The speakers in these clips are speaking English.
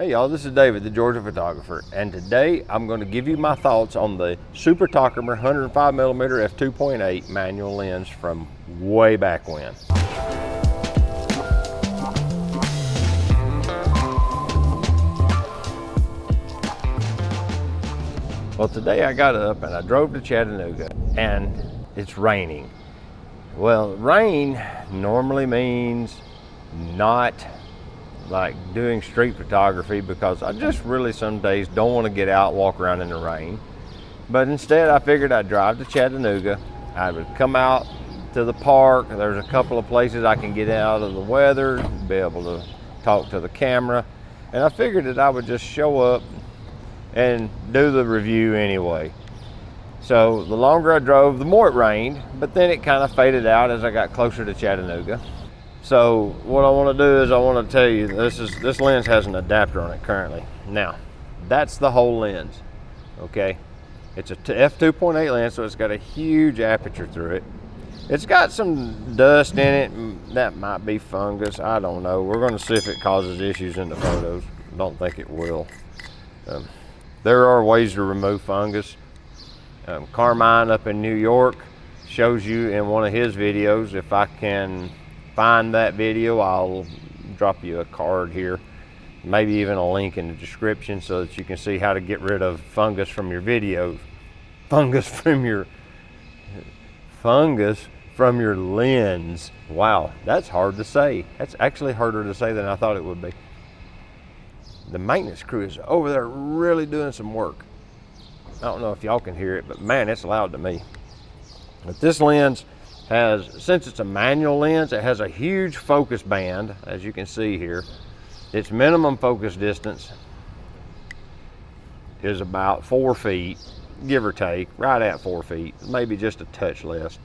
Hey y'all, this is David, the Georgia photographer, and today I'm going to give you my thoughts on the Super Takumar 105mm f2.8 manual lens from way back when. Well, today I got up and I drove to Chattanooga and it's raining. Well, rain normally means not like doing street photography because I just really some days don't want to get out, walk around in the rain. But instead I figured I'd drive to Chattanooga. I would come out to the park. There's a couple of places I can get out of the weather, be able to talk to the camera. And I figured that I would just show up and do the review anyway. So the longer I drove, the more it rained, but then it kind of faded out as I got closer to Chattanooga. So what I want to do is I want to tell you this lens has an adapter on it currently. Now, that's the whole lens, okay? It's a f2.8 lens, so it's got a huge aperture through it. It's got some dust in it, that might be fungus, I don't know. We're going to see if it causes issues in the photos. Don't think it will. There are ways to remove fungus. Carmine up in New York shows you in one of his videos. If I can find that video, I'll drop you a card here, maybe even a link in the description so that you can see how to get rid of fungus from your videos. Fungus from your lens. Wow, that's hard to say. That's actually harder to say than I thought it would be. The maintenance crew is over there really doing some work. I don't know if y'all can hear it, but man, it's loud to me. But this lens has, since it's a manual lens, it has a huge focus band, as you can see here. Its minimum focus distance is about 4 feet, give or take, right at 4 feet, maybe just a touch less.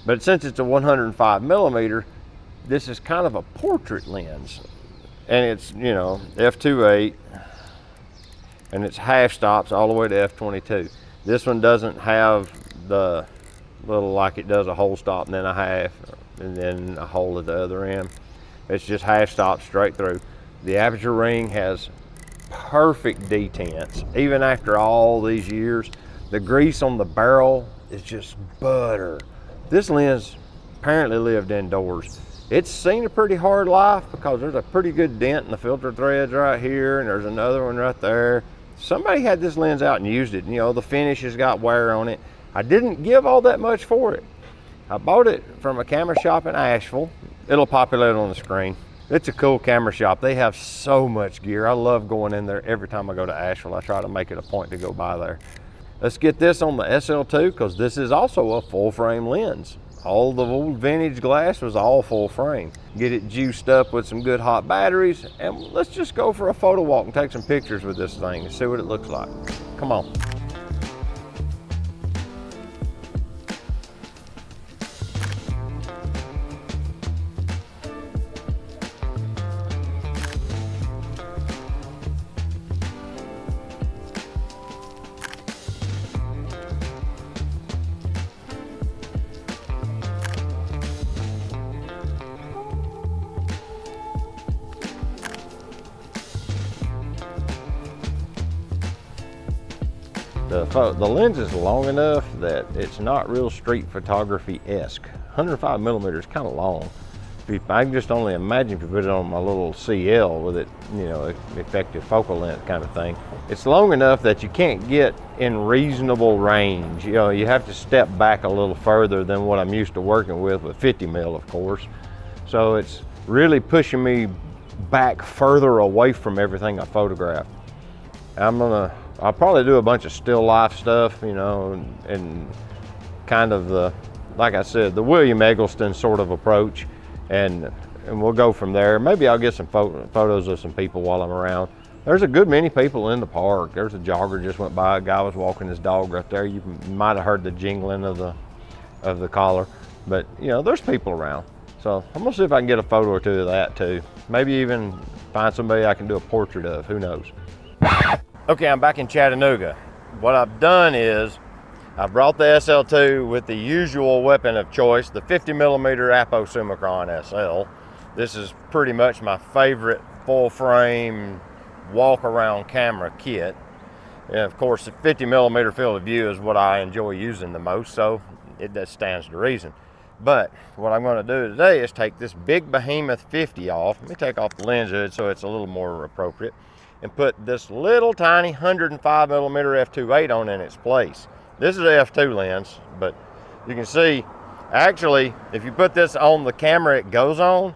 But since it's a 105mm, this is kind of a portrait lens. And it's, you know, f2.8, and it's half stops all the way to f22. This one doesn't have the little, like it does a whole stop and then a half and then a hole at the other end. It's just half stop straight through. The aperture ring has perfect detents. Even after all these years, the grease on the barrel is just butter. This lens apparently lived indoors. It's seen a pretty hard life because there's a pretty good dent in the filter threads right here, and there's another one right there. Somebody had this lens out and used it. You know, the finish has got wear on it. I didn't give all that much for it. I bought it from a camera shop in Asheville. It'll populate on the screen. It's a cool camera shop. They have so much gear. I love going in there every time I go to Asheville. I try to make it a point to go by there. Let's get this on the SL2 because this is also a full frame lens. All the old vintage glass was all full frame. Get it juiced up with some good hot batteries, and let's just go for a photo walk and take some pictures with this thing and see what it looks like. Come on. The lens is long enough that it's not real street photography-esque. 105mm is kind of long. I can just only imagine if you put it on my little CL with it, you know, effective focal length kind of thing. It's long enough that you can't get in reasonable range. You know, you have to step back a little further than what I'm used to working with 50mm, of course. So it's really pushing me back further away from everything I photographed. I'll probably do a bunch of still life stuff, you know, and kind of the, like I said, the William Eggleston sort of approach, and we'll go from there. Maybe I'll get some photos of some people while I'm around. There's a good many people in the park. There's a jogger just went by, a guy was walking his dog right there. You might have heard the jingling of the collar, but you know, there's people around. So I'm gonna see if I can get a photo or two of that too. Maybe even find somebody I can do a portrait of, who knows. Okay, I'm back in Chattanooga. What I've done is I brought the SL2 with the usual weapon of choice, the 50mm Apo Summicron SL. This is pretty much my favorite full frame walk around camera kit. And of course, the 50mm field of view is what I enjoy using the most, so it just stands to reason. But what I'm going to do today is take this big behemoth 50 off. Let me take off the lens hood so it's a little more appropriate, and put this little tiny 105mm f2.8 on in its place. This is an f2 lens, but you can see, actually, if you put this on the camera it goes on,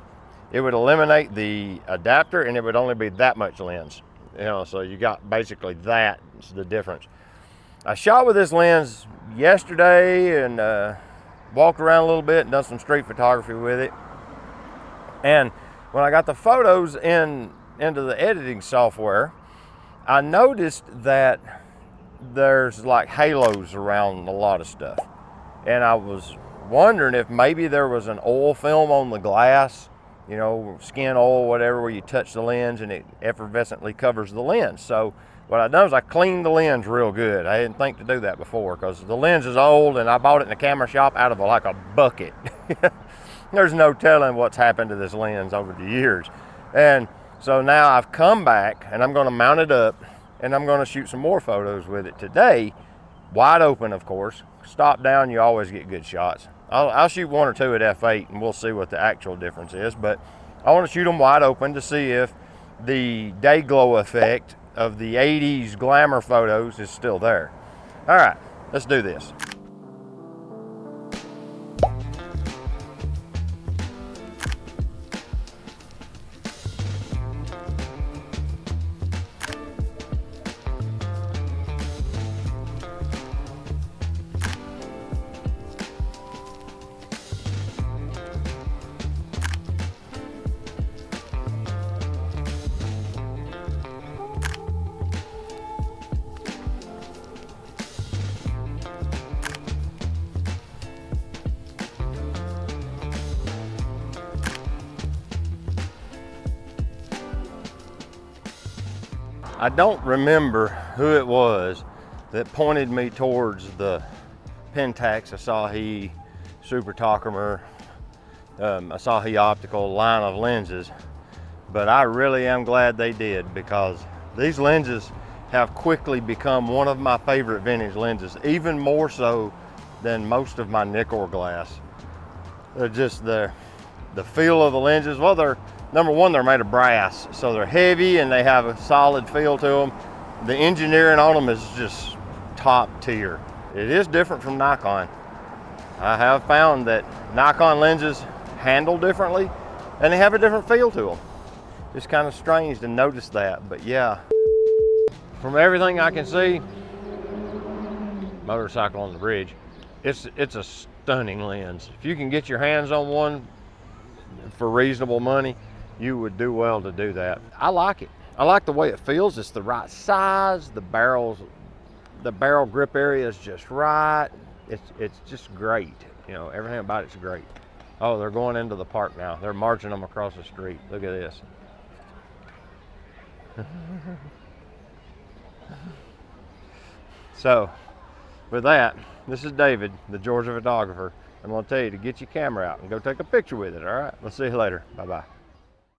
it would eliminate the adapter and it would only be that much lens. You know, so you got basically that's the difference. I shot with this lens yesterday and walked around a little bit and done some street photography with it. And when I got the photos into the editing software, I noticed that there's like halos around a lot of stuff. And I was wondering if maybe there was an oil film on the glass, you know, skin oil, whatever, where you touch the lens and it effervescently covers the lens. So what I done is I cleaned the lens real good. I didn't think to do that before because the lens is old and I bought it in a camera shop out of like a bucket. There's no telling what's happened to this lens over the years. And so now I've come back and I'm going to mount it up and I'm going to shoot some more photos with it today. Wide open, of course. Stop down, you always get good shots. I'll shoot one or two at f8 and we'll see what the actual difference is, but I want to shoot them wide open to see if the day glow effect of the 80s glamour photos is still there. All right, let's do this. I don't remember who it was that pointed me towards the Pentax Asahi Super Takumar, Asahi optical line of lenses, but I really am glad they did, because these lenses have quickly become one of my favorite vintage lenses, even more so than most of my Nikkor glass. They're just the feel of the lenses. Well, they're, number one, they're made of brass, so they're heavy and they have a solid feel to them. The engineering on them is just top tier. It is different from Nikon. I have found that Nikon lenses handle differently and they have a different feel to them. It's kind of strange to notice that, but yeah. From everything I can see, motorcycle on the bridge, it's a stunning lens. If you can get your hands on one for reasonable money, you would do well to do that. I like it. I like the way it feels. It's the right size. The barrel grip area is just right. It's just great. You know, everything about it's great. Oh, they're going into the park now. They're marching them across the street. Look at this. So, with that, this is David, the Georgia photographer. I'm going to tell you to get your camera out and go take a picture with it, all right? We'll see you later. Bye-bye.